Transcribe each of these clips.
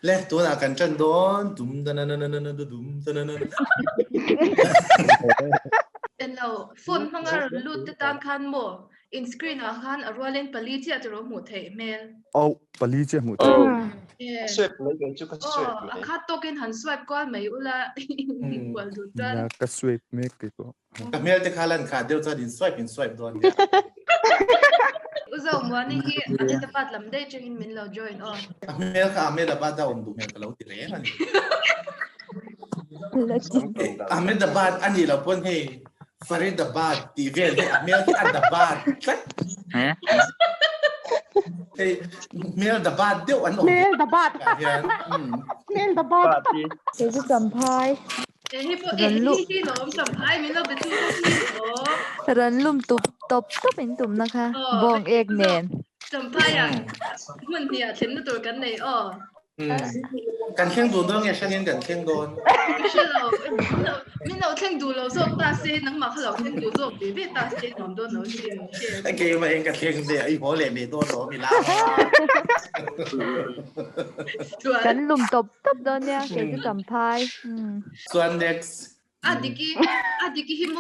lẽตัวน่ะกันจันโดนดุมตะนันนันนันดุมตะนันนันเป็นเราฝนทั้งเราลุดตามคันโมอินสกรีนอาคันรัวเล่นปลีที่จะรู้หมดเทเมลโอ้ปลีเจ้าหมูสวยไม่เป็นจุกสวยข้าโตกินหันสวยก้อนไม่อุละกว่าดูด้านก็สวยเมกติโก้กับเมลจะขาลันขาเดียวจะดินสวยเป็นสวยโดนอุตส่าห์วันนี้อันนี้จะปัดลำได้จึงมินเราจอยน์เมลค่ะเมลบ้าดาวดูเมลก็เราติดเรื่องนี่เมลบ้าอันนี้เราพูดให้ฟาริดบ้าตีเวลให้เมลที่อันบ้าเมลบ้าเดียวอันนู้นเมลบ้าเมลบ้าเดี๋ยวจะสัมภาษณ์ที่หลอมสัมภาษณ์มินเราไปทุกที่รันลุ่มตุบตบก็เป็นตุ่มนะคะบองเอกเนนสัมภาษณ์อย่างมันเนี่ยเช่นตัวกันเลยกันเข่งดูด้วยไงฉันยังกันเข่งโดนไม่ใช่เรามินเราเข่งดูเราส่งตาเซนังมาเขาเราเข่งดูส่งบีบีตาเซนอมโดนเราเชี่ยไอ้เกมมาเองกันเข่งเดียไอ้หัวเหล่ไม่โดนหรอมีลากันลุ่มตบตบโดนเนี่ยเดี๋ยวจะสัมภาษณ์ส่วน next อดีกี้ฮิโม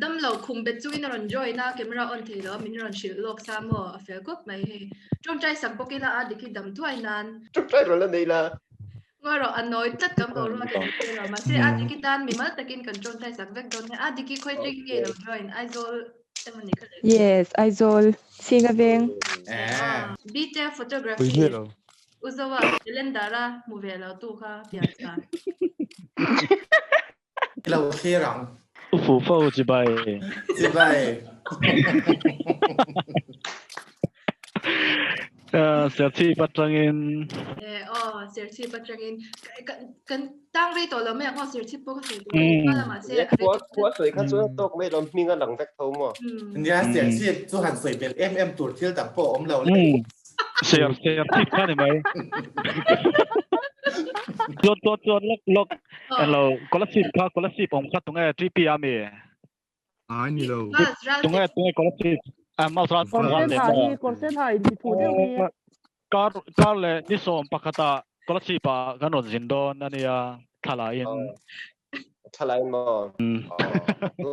ดำเราคุมเป็นจุยนรันจอยนะเกมเราอันเทลมินรันชิลโลกสามอ่ะเฟลก็ไม่ให้จงใจสังปกิลาอดีกี้ดำถ้วยนั้นจงใจเราเล่นนี่ละว่าเราอันน้อยจัดกับเราเราเกเรามาเสียอดีกี้ด้านมีมาตะกินกันจงใจสังเวกโดนให้อดีกี้ค่อยจริงเงี้ยเราจอยไอโซลแต่มันนี่ก็เลย yes ไอโซลซิงกับเองบีเจฟอโตกราฟีอุตส่าห์เล่นดารามูเวลเราตู้ค่ะเปียกกันเราเที่ยง不否之辈，小气不正音。小气不正音，跟当地多了没有？我小气不个水多，我啦嘛些。我水看做多没了，มี个冷得头嘛。เนี่ย小气做หัน水เป็นตัวเที่ยวต่างพวกอมเราเลย小气看你没？จดลกเราคนละสิบค่ะคนละสิบผมคัดตรงไอ้ที่พี่อามีนี่เราตรงไอ้คนละสิบมาสระคนเส้นไทยคนเส้นไทยที่พูดได้ไหมก็เลยนิสมปากตาคนละสิบอ่ะกันหนจินโดนนั่นนี่อ่ะทลายมา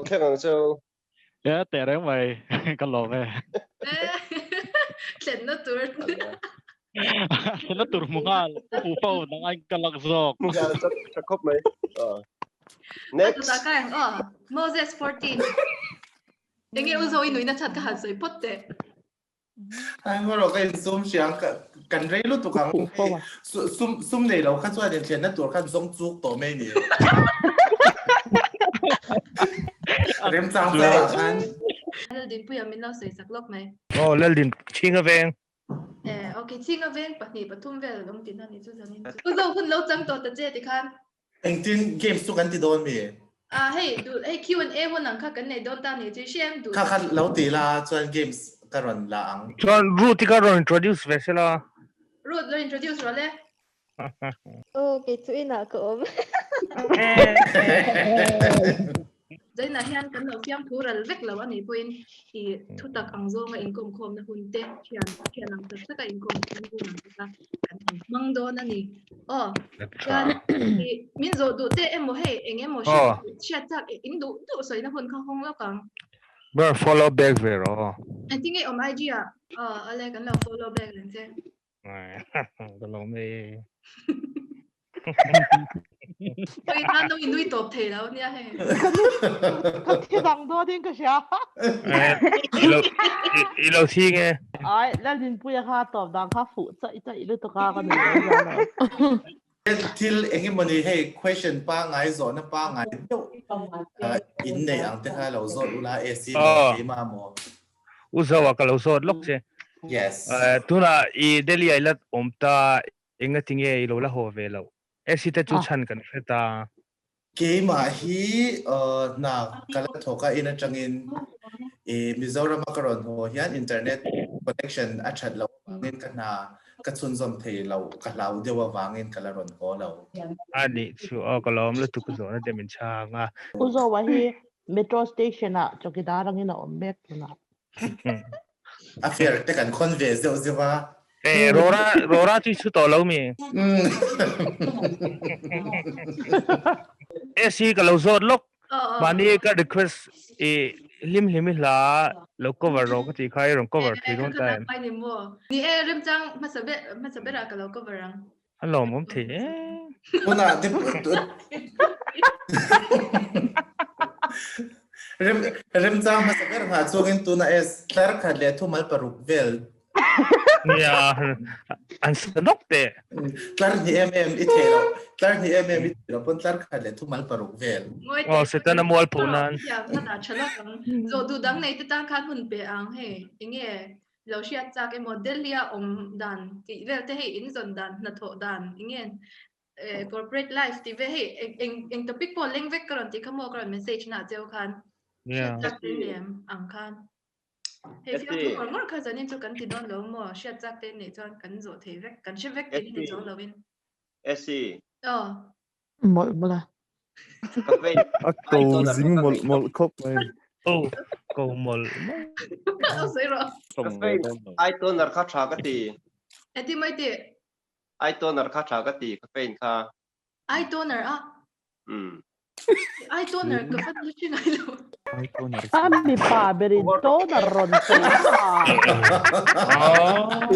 แค่กันเจ้าแต่เรื่องไปกันหลอกเลยเล่นนั่นตัวฉันน่าตื่นมั้งอ่ะผู้เฝ้านั่งไอ้กันหลักซอกจะครบไหมnext ตัวตาMoses 14ยังไงอุโซอินุยนัชชัดก็หันสวยพดเตะไอ้พวกเราก็ซุ่มเสียงกันเรื่อยรุ่นตัวกันซุ่มเนี่ยเราขั้นส่วนเดียร์นั่นตัวขั้นส่งจุกตัวไม่เนี่ยเริ่มจังเลยฉันเล่นดินผู้ยามินเราสวยสักรอบไหมเล่นดินชิงกับเองโอเคชิงกับเองปะนี่ปะทุ่มเวลลงดินนั่นนี่จุดนี้อุโซคุณเราจังตัวตะเจติคันเองจินเกมสุกันที่โดนมีให้ดูให้ Q&A วันนั้นค่ะกันในโดนตามนี่จะเชื่อมดูค่ะเราตีละส่วนเกมส์การันละอังส่วนรูทที่การัน introduce เวสละรูทเรา introduce เราเลยโอ้กิจวินาคมใจน่าเห็นกันเราเพียงผู้ระลึกแล้ววันนี้พูดที่ทุตักอังโซมาอินคอมคอมนะคุณเต้เขียนหนังสือสักอินคอมคอมคุณนะกันมังโดนั่นนี่กันมินโซดูเต้เอ็มโมเฮเอ็งเอ็มโมเชื่อจากอินดูสวยนะคนข้างห้องแล้วกันfollow back เวรอันที่ไงอมไอจีอะไรกันเรา follow back เลยเจ้ตลกไม่所以他都因为多陪了，你还。他贴上多点个啥？一路听嘅。哎，那你不要他ตอบดัง他负责一路都他个你。ที่เองมันให้ question ป้าไงสอนนะป้าไงเดี๋ยวอินในอังเทค่ะเราสอนอุลาเอซีที่มาหมออุตส่าห์ก็เราสอนลูกใช่ yes ทุน่ะอีเดลี่ไอลัดอมตาเองก็ทิ้งเอโลละหัวเวลาเอซีแต่จุดชันกันเฟต้าเกมฮีนักการทอกอินจังอินมิโซรามาการอนหัวยันอินเทอร์เน็ตคอนเนคชั่นอัจฉริยะเงินกันนะกัดซุนซอมเทเรากัดเราเดียวว่าวางเงินกันละรอนหัวเราอันนี้ชัวร์ก็ล้อมแล้วทุกส่วนนั่นจะเป็นช่างอ่ะอุโซว่าที่เมโทรสเตชันอ่ะจอกิดารังนี่นะอมเบกนะอาเฟียร์แต่กันคอนเวสเดียวสิว่า Rora tu chu to lo mi Essie kalau zot lok mani ka request lim la lo cover ro ka ti khai ro cover thi ron ta ai ni mo ni Remchân masabe ra kalau cover ang hello mom thi Puna Remchân masabe ra chogin tuna es tar khale thu mal paruk vel ya an sanok te tar ni itelo tar ni itelo pon tar khale thu mal paruk vel oh setana mol punan ya na da chala kang zo du dang nei te tang khan hun pe ang he inge lo sia cha ke model lia dan ti vel te he in zon dan na tho dan inge corporate life ti ve he eng topic po leng vek karon ti khamo karon message na jeu khan yeah chắc tên niệm ang khan he fi tu kon ngor kha zanin chu kan ti don lo mo sia chắc tên ni chon kan zo the vek kan shi vek tin ni zo lo win Essie Mola. cà phê Cầu dính một khóc này. oh câu mol sai ro cà phê ai tôi nợ khát trà cái gì ti mai ti ai tôi nợ khát trà cái gì cà phê kha ai toner a ai toner ka fat lu chin ai lo Ami pa berito na ron sa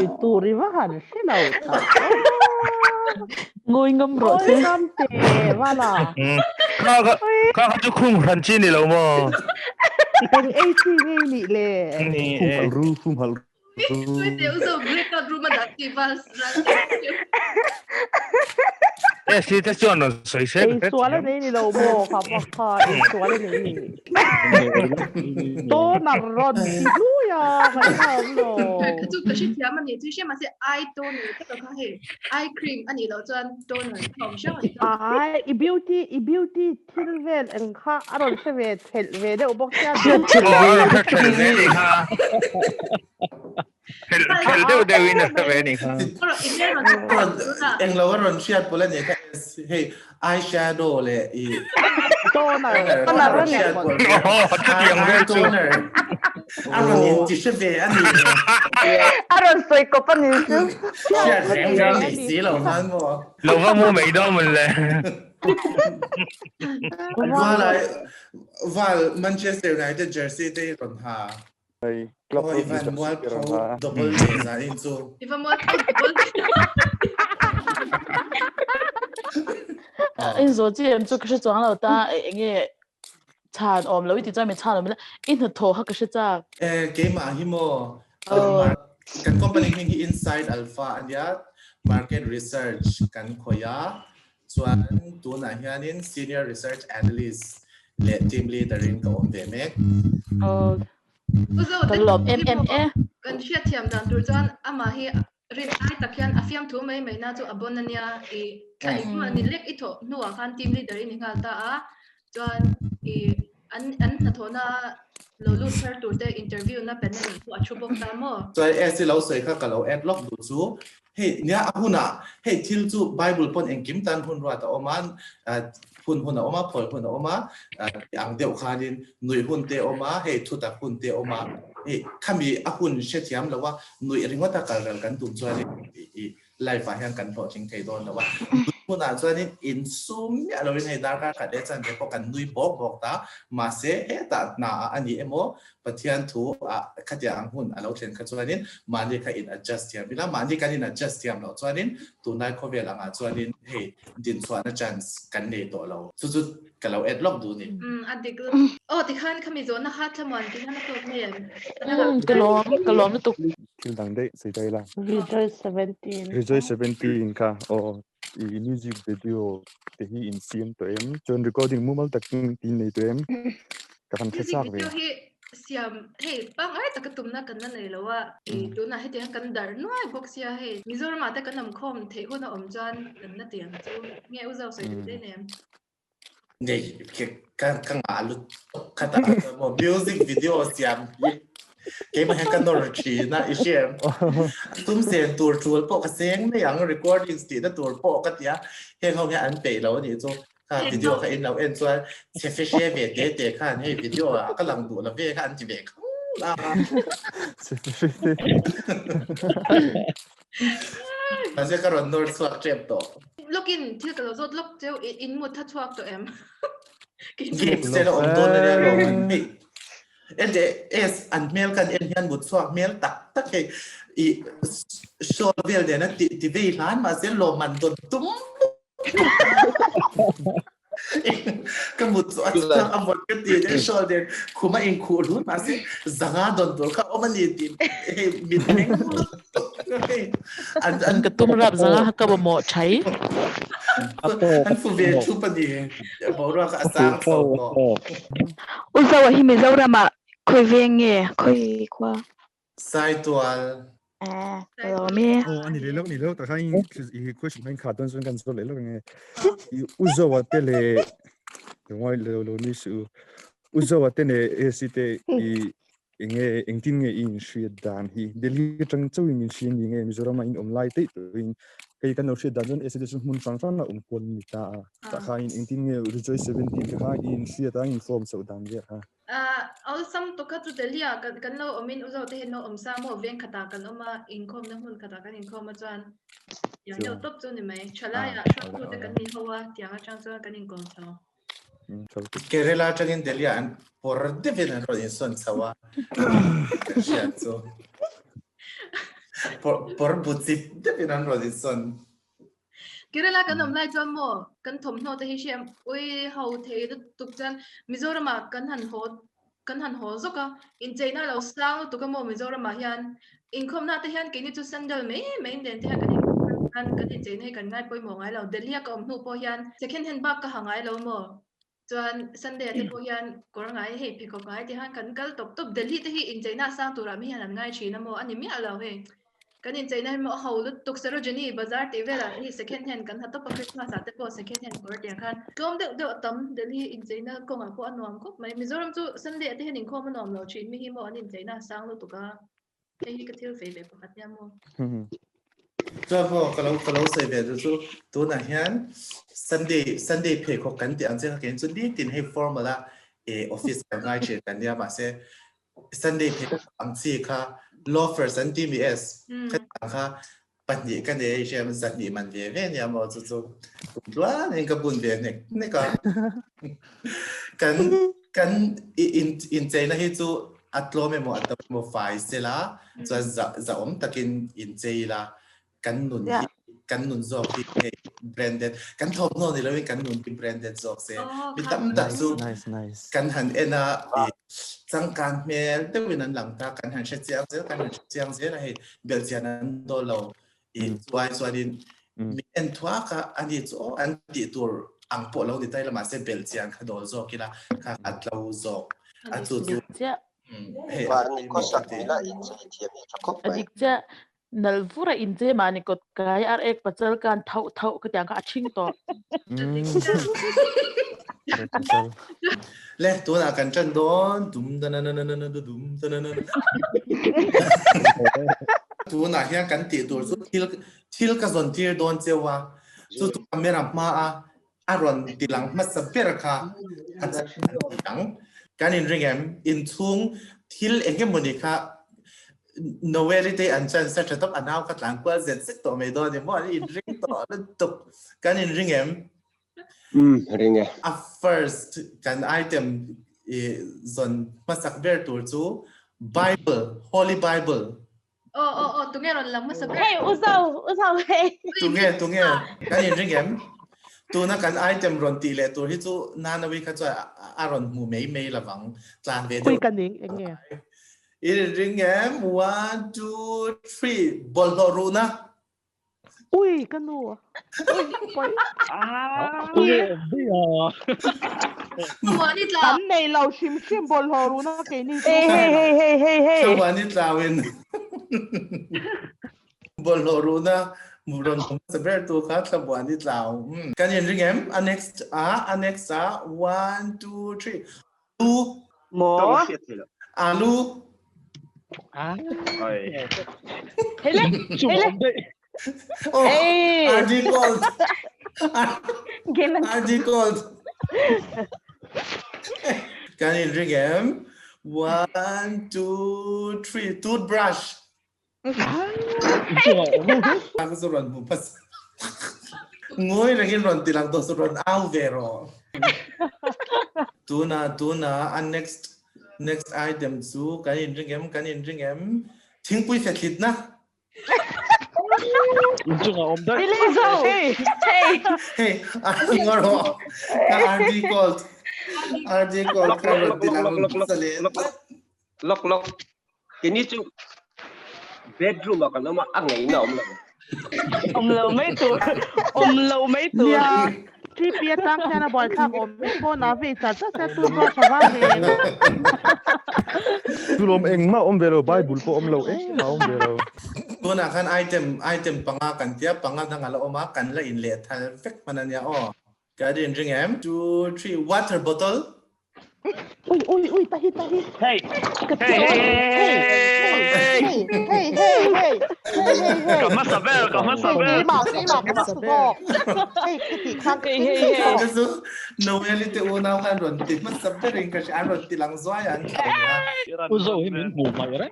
Itu rivahan silaw ta. Ngồi ngâm rượu chứ ngâm tè wala. ka chu khung ran chi ni lo mo Ang AC ngay ni le. Phun hal tôi đều zo break out room da ti vas Essie ta chu no soi se Ay suala na ni lo mo kapaka. Ay suala na ni. To na ron si luya kaya lo. chu ka shi tiam ani chu shi ma se ai toner ta ka he ai cream ani lo chan toner thom sha Ay i-beauty tilvel ang ka aron sa ve telve de ubok ya. Ṭheuh de win na ve ni kha eng lo ron siat pola ni ka hey eyeshadow le Toner. ron siat pol toner aron ni ti she ve ani Aron soy ko pa ni su. siat reng ni si lo han mo lo va mo mai do mun le Val Manchester United jersey te ron ha này. Club Oi van wal double na in so ifa mo In zo ji em zu ke shi zhuang lao da nge chan om lo ti zai me chan lo in the to ha ke shi za ke ma hi mo kan company ni inside alpha ania market research kan khoya chuan tu na hianin senior research analyst le team leader in ko om ve mek kan lom MMA kan sia thiam dan tur chan ama hi rin ai takhian afiam thu mai mai na chu abonania kai ma ni lek itho nuwa khan team leader in ngal ta a chuan an na thona lo lu sir tur te interview na pen ni chu achu bok ta mo chai esi lo sei kha ka lo adlock du chu he nia ahuna he thil chu bible pon engkim tan hun ruat oman hun oma phol hun oma ang deu khanin nuih hun te oma he thuta hun te oma he khami ahun shethiam lawa nuih ringota kalral kan tum chwani life a hian kan tho ching thei don lawa huna chuanin in sum ya lo in he dar ka kha de chan de ko kan nuih bok ta ma se he ta na ani emo pathian thu a khatia ang hun alo thlen kha chuanin mani kha in adjust ya bila mani kan in adjust yam lo chuanin tu nai kho vel anga chuanin he din chhuana chance kan nei to lo chu kalau adlock du ni adik ti khan khami zo na ha thamon ti na to me kalom tu Til dang đây xây đây là. Rejoice 17 ka. Music video thì in scene to em. John recording mu mal tak tin nei to em. Ka kan khasak ve. siam hey bang ai ta katum na kan na nei lawa tu na he te kan dar noi bok sia he mizoram ata kan nam khom the ho na om jan kan na tiang chu nge uzau sai de nem nei kan alu kata mo music video siam ke ma kan nor chi na ishem tum sen tur chul po ka seng na yang recording sti da tur po ka tia he ho he an pe lo ni chu ka video ka in lo en chuan che fe she ve te khan he video ka lang du la ve khan ti ve mà sẽ karon nor swak chep to lúc in thì cái lỗ lúc theo in một thắt thuốc tụi em game sẽ là ông don này lo mình bị em để es an mail kan en hian but swak mail tak cái i show vel de na ti ve lan mà sẽ lo man don tum cái một số anh em một cái gì đấy show de kuma in khu luôn mà sẽ zanga don to ka oman ni ti mình anh cái tum rap zanga ka ba mo chai anh phụ về chụp đi bảo ra cả sáng sau Usawa hi me zaura ma khoi ve nge khoi kwa sai tual rồi me anh đi lâu ta khai khoi chụp hình cartoon xuânกัน số lấy lâu nghe Usawa tele ngoài lâu ni sự Usawa tele esite nghe anh tin nghe in suy đàn hi Delhi trong châu in suy nghe Mizoram in online tết in cái cái nào suy đàn dân esite xuân mun phang phang là quân ta ta khai in tin nghe rejoice 17 khai in suy đàn in form sau đàn vậy ha some to cut to the lia kan lo amin uzo te no omsa mo ven khata kan oma income na hun khata kan income chuan yang yo top chu ni mai chala ya shot to te kan ni hawa tiang chang chuan kan income chaw Kerala changin Delhi an por devin ro in son sawa so por butsi devin ro in son Kerala kan om lai chuan mo kan thom no te hi shem oi ho the tuk chan Mizoram kan han ho zoka in China lo sang to ka mo Mizoram ma hian income na te hian ke ni chu sandal me den te kan in China kan ngai poi mo ngai lo Delhi ka om nu po hian second hand bag ka hangai lo mo chuan Sunday te po hian kor ngai he pi ko ngai te han kan kal top Delhi te hi in China sang tu ra mi hian ngai china mo ani mi alo he kan in China mo ho lu tuk sarojini bazar te vela hi second hand kan hato pa Christmas ate po second hand kor te khan tom de tam Delhi in China ko nga po anom ko mai Mizoram chu Sunday ate hin ko manom lo chin mi hi mo an in China sang lu tuka hi ka thil fe ve pa khat mo cho po kalau sai ve tu na hian Sunday pay ko kan ti an se kan chu di tin he formula office ngai che kan dia ma se Sunday pay ang si kha law first and TBS khaปัญญากันเดี๋ยวเชื่อมันสักนิมันเดี๋ยวเนี่ยมอจู่ๆว่าเนี่ยก็บุญเดี๋ยวเนี่ยกันอินใจนะที่จู่อัตโนมัติหมดอัตโนมัติไฟเสร็จแล้วจะอมตะกินอินใจละกันหนุนจอกที่แบรนด์เด็ดกันทอปโน่นี่แล้วเป็นกันหนุนที่แบรนด์เด็ดจอกเสียมีตั้มตัดจู่กันหันเอ็นะจังการเมลเดี๋ยวนั้นหลังตากันหันเชียงเสียกันหันเชียงเสียนะให้เบลเซียนั้นโดนเราส่วนมีเอ็นทัวร์ก็อันนี้จ้อันที่ตัวอังโปเราที่ไต้ละมาเซเบลเซียนขดอจอกิละค่ะอัดเราจออันจู่เฮ้ยอันนี้ก็สักทีละอินเสียเทียบครับอันนี้จะนัลฟูระอินเจมานี่ก็กายอาร์เอกปัจจัยการเท่าก็อย่างก็อาชิงต่อเล่ตัวน่ะกันจันโดนดุมดันตัวน่ะเฮียกันตีตัวสุดทิลก็ส่วนที่โดนเจ้าว่าสุดตัวเมรับมาอารอนติลังมัสเปรค่ะอันนั้นการอินริงเอ็มอินทุ่งทิลเองก็มันนี่ค่ะโนเวลิตี้อันชันเซตต้องอันเอาขัดหลังกว่าเสร็จตัวไม่โดนเนี่ยมันอินริงต่อแล้วตกการอินริงเอ็มริงเอ็มfirst การไอเทมส่วนมาสักเบอร์ตัวจู Bible Holy Bible tụi nghe rồi lắm mà sao hey usau hey tụi nghe cái gì riêng em tụi nó cái item run tỷ lệ tụi chú na nó bị cái chỗ run mù mấy là vắng tràn về quy cần những anh nghe riêng em 1, 2, 3 boloruna ui cái nụ ui tấm này lâu xìm boloruna cái này hey cho bạn đi trawin boloruna muron sa ber tu khat sa buan ni tlaw kanin ring em annex 1 2 3 lu mo alu hele oh RG Gold RG Gold kanin ring em 1 2 3 toothbrush Aku suruh bupas. Ngoi lagi ron tilang to suruh au vero. Tuna an next item su kanin ringem ting pui fetit na. Untung om dah. Hey, ngoro. RD called karon tilang sale. Lok. Kini tu bedroom akan nama angai na om. Om lâu mấy tuổi. Khi Pian tăng cho nó bồi thác om cô nói về thật sẽ tu qua cho ba về. Tu lom eng ma om velo Bible po om lo eng ma om velo. Tuna kan item pangakan tiap pangat ngala oma kan la in le thal fek mananya o. Kadin ringem 2 3 water bottle. Ui, tahi. Hey. Kamu sabar. Novelite una kan ron tit mas sabar ring kasi aron tilang zoyan. Uzo himin mumay re.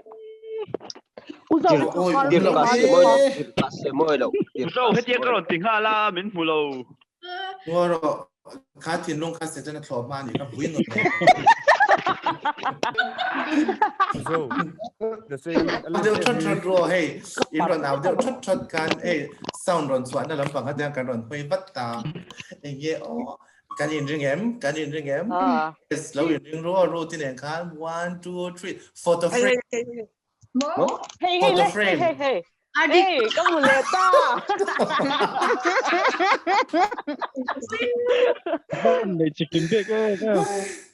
Dir kasih moi lo. Uzo heti karon tinggal lah min mulo. Ngoro katin nung kasi jana kloma ni ka buin no. So the same. Adel trot ro hey iron adel trot kan hey sound ron swan na lampang hadang kan ron hoi batta. Ye o kanin ringem. Yes low ring ro tineng kan 1 2 3 photo frame. Photo frame. Hey, kamu leta. Đây chicken bake ke.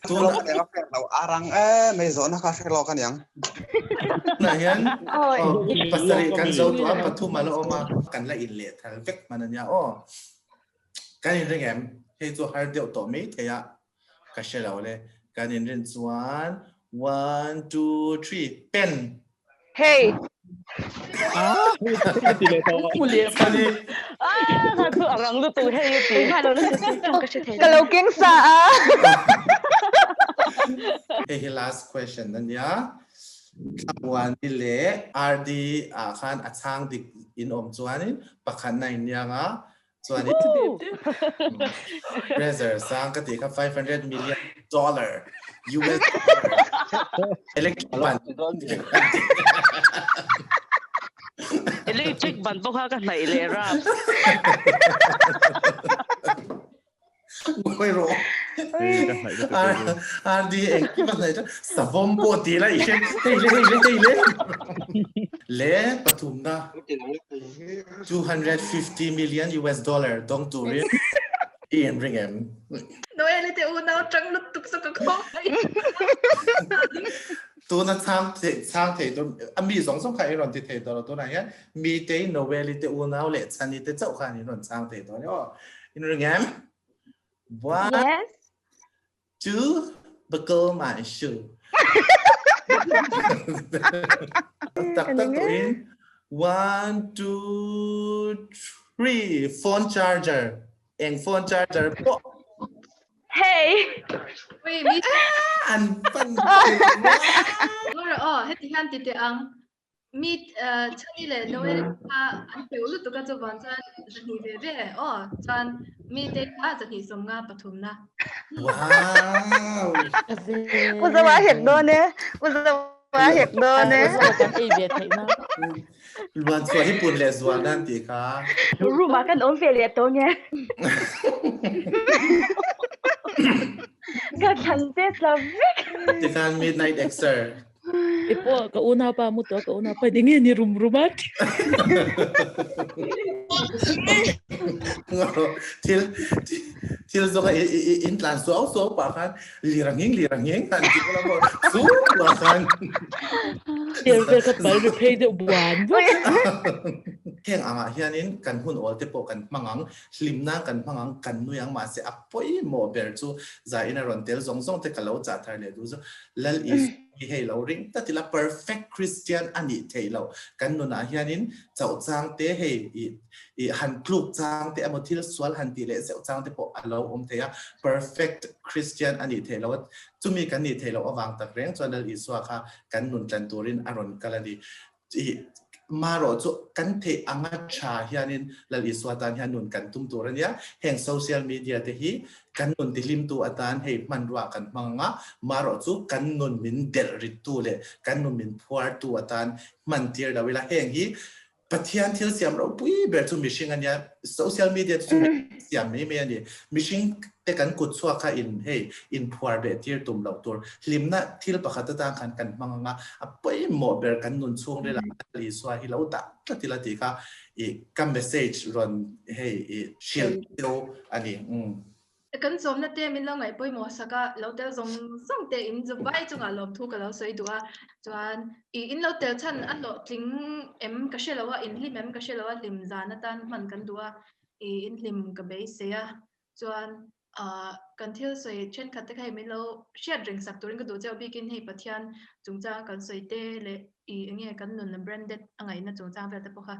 Tu nak tengok kalau arang mezo nak kafe lo kan yang. Nah yan. Pasari kan zo tu apa tu malo oma kan la inlet hal vek mananya o. Kan ringem hey tu har deu to me thea ka shelo le kan rin chuan 1 2 3 pen. Hey. Aku orang lu tuh hey itu. Kalau kengsa. Hey last question dan ya. Kawan dile RD akan atang di in chuanin pakhan na inya nga chuanin Treasure sang katika $500 million US Electric ban bốc ha cái này lệ ra. Ôi rồi. RD ENGKIM này đó sabom po ti la isen. Hey. Le patum na $250 million US dong tu rin. Ian ringem. Nuih lite una trăng lút tuk sa kakong. Tu na sang thei tu ami song khai ron ti thei tu na ya mi te novelite una le chani te chau khan ni ron sang thei to yo in ringem 1 2 buckle my shoe tak in 1 2 3 phone charger phone charger po. Hey. Wait, mi An pan. Ngora heti han ti te ang mi chani le noel ha an ṭheuh tu ka chawan chan ni ve chan mi te ha chani som nga pathum na. Wow. Uzawa hiệp đô nè. Kan ei về thấy nó. Luan so hi pun le zuan dan ti ka. Ru ma kan om về liệt tô nha. Các thằng chết là vết. Ti kan midnight exer. Ipo kauna pa mo to kauna pa dingin ni rumat. Til zo ka in plan so pa kan liranging kan ti ko la mo su pa kan. Til ka pa repay de buan. Heng anga hianin kan hun ol te po kan mangang hlimna kan mangang kan nuyang ma se apoi mo ber chu za in a ron tel zong te kalo cha thar le du zo lal is hey lo ring ta tila perfect Christian ani thelo kan nu na hianin chau chang te hey i han kluk chang te amothil swal han ti le chau chang te po alo om te ya perfect Christian ani thelo chumi kan ni thelo awang tak reng chonal iswa kha kan nun tlan turin aron kalani มาโรจุกันเทอังชาเฮียนินลลิสวาตันเฮียนุนกันตุ้มตัวนี้แห่งโซเชียลมีเดียเตหีกันนุนติลิมตัวตันให้มันว่ากันมังงะมาโรจุกันนุนมินเดลริตูเลกันนุนมินพัวตัวตันมันเทียร์ดาเวลาแห่งฮีปะเทียนที่เสียมเราปุ้ยแบบจุมิชิงอันเนี้ยโซเชียลมีเดียจุมิเสียมไม่เมียนี่มิชิงแต่กันกุดชัวค่ะอินพัวเบทีร์ตุ่มเราตัวลิมนะที่เราประคัตต่างกันมังงะปุ้ยหมดเบอร์กันนุนช่วงเรื่องลิสวาฮิเราตัดที่ละทีค่ะอีกกัมเมสเซจรอนให้ชิลโตอันนี้กันสมนั่นเต้มินเราไงปุ้ยหมอสักก็เราเต้ส่งเต้อินจะไว้จงอาลมทุกข์เราสวยตัวจวนอินเราเต้ฉันอันเราจริงก็เชื่อเราว่าอินลิมก็เชื่อเราว่าลิมจานัตันมันกันตัวอินลิมกับเบสเซียจวนกันที่สวยเช่นคัตเตอร์ให้มินเราเชื่อดึงสักตัวนึงก็ตัวเจ้าบิกินให้ปะเทียนจงจ้างกันสวยเต้เลยอย่างเงี้ยกันนุ่นแบรนด์เด็ดอะไรนะจงจ้างแบบแต่พวก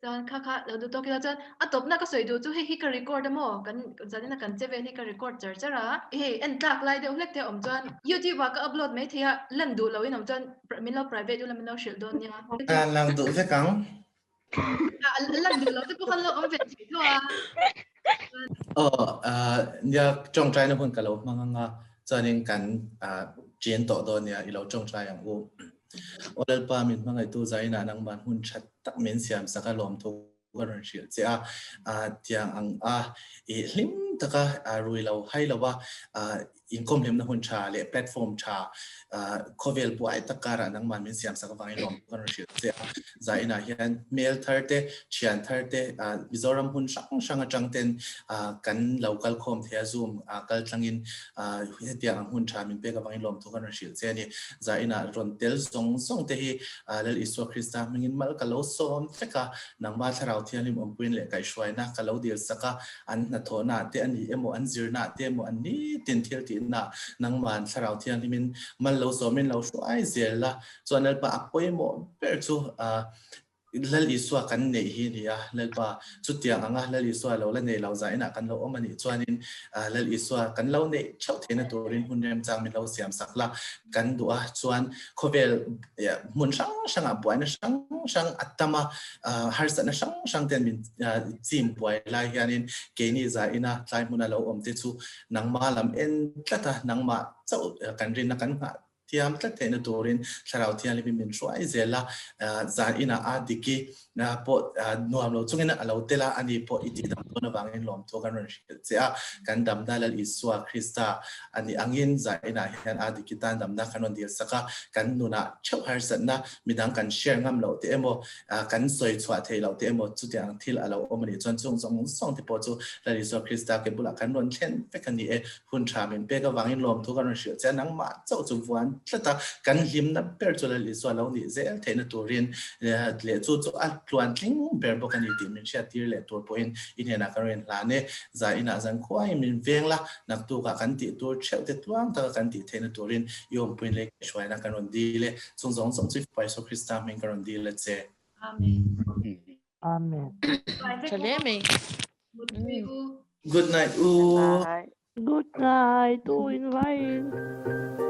จนค่ะเราดูตัวกี่เราจนตบน่าก็สวยดูจู่ให้ฮิกรีคอร์ดมั้งกันจนนี่นะกันเจเวฮิกรีคอร์ดเจอร์ละเอ็นตักไลเดี๋ยวเล็กเดี๋ยวจนยูทูบว่าก็อัพโหลดไม่เที่ยเล่นดูเราอินจนมินเรา private ดูแล้วมินเราเชิลโดนเนี่ยลังดูสักครั้งเล่นดูเราจะพวกเราเอาเป็นสิ่งที่อยากจงใจนะคนกับเรามังงะจะเน้นกันเจียนต่อตัวเนี่ยเราจงใจอย่างกูโอเลปามินมังไอตัวใจน่ะนังบ้านหุ่นชัดตักเหม็นเสียมสักลมทุกวันเชียเจ้าที่อังลิมตะกะรวยเราให้เราว่าอินคอมลิมนะหุ่นชาเละแพลตฟอร์มชาโคเวลป่วยตะการนังบ้านเหม็นเสียมสักวันลมวันเชียเจ้าใจน่ะเห็นเมลเทอร์เตเชียนเทอร์เตมิโซรัมหุ่นช่างจังเต็นกันเราคัลคอมเทียซูมคัลจังอินเที่ยงหุ่นชามินเปกับวันลมทุกวันเชียเจ้านี่ใจน่ะรอนเตลส่งเตหีเลลิสวคริสต์มินมัลกัลโลซอมเฟกะนังบ้านเราเที่ยงลิมอมปุยนเละไก่ช่วยนะกัลโลเดียสักอันนัทโทนาเตอันนี้โมอันซิร์นาเตโมอันนี้ตินเทียลตินะนังบ้านเราเที่ยงลิมินมันเราสมินเราช่วยเสียละส่วนนั้นปะอัปโอยโมเปิดจูเลลิสวกันเนหินี่เลปะจุดที่อ่างเลลิสวเราเล่นในเราใจนะกันเราอมันนี่ส่วนนี้เลลิสวกันเราเนเช่าเทนตัวรินหุ่นเรียมจางมินเราเสียมสักละกันดูส่วนโคเวลมุนช่างป่วยนะช่างอัตมาฮาร์สันช่างเต็มมินจิมป่วยลายยันเกนี่ใจนะใจมุนเราเตจูนังมาลำเอ็นกระตานังมาเจ้ากันรินนักกันที่ทำตั้งแต่ในตัวเรียนเราที่เราเป็นช่วยเจล่าจานอินาอาดิกีนะพอนัวเราจุงอินาเราเตล่าอันนี้พออิติดำตัวนับางเงินล้อมตัวกันนั่นเสียกันดำได้แล้วอิสวาคริสต์อันนี้อังเงินจานอินาเห็นอาดิกีตันดำได้ขนมเดียวสักกันนูน่าเช่าฮาร์สันนะมีดังกันแชร์งามเราเตะโมกันสวยสวยเทเราเตะโมจุดอย่างที่เราอมันนี่จนส่งที่พอจูแล้วอิสวาคริสต์เก็บบุหรี่กันนวลเช่นเป็นกันนี่หุ่นชามินเป้ก็วางเงินล้อมตัวกันนั่นเสียจะนังมาเจ้าจุวันแล้วแต่กันหิมนับเปิดจุลลิสวาเรานี่เจ้าเทนตัวเรียนเลี้ยจู่อัดล้วนทิ้งเปิดบอกกันอีกทีมันเชื่อที่เลี้ยตัวพอยน์อินเดียนักเรียนหลานเนี่ยใจน่าจังควายมันเวียงละนักตัวกันติตัวเชี่ยวติดล้วนแต่กันติเทนตัวเรียนยอมพอยน์เล็กช่วยนักการวันดีเลยส่งจิตไปสู่คริสต์มันการวันดีเลยเจ้าอาเมนอาเมน Salamat. Good night Good night to invite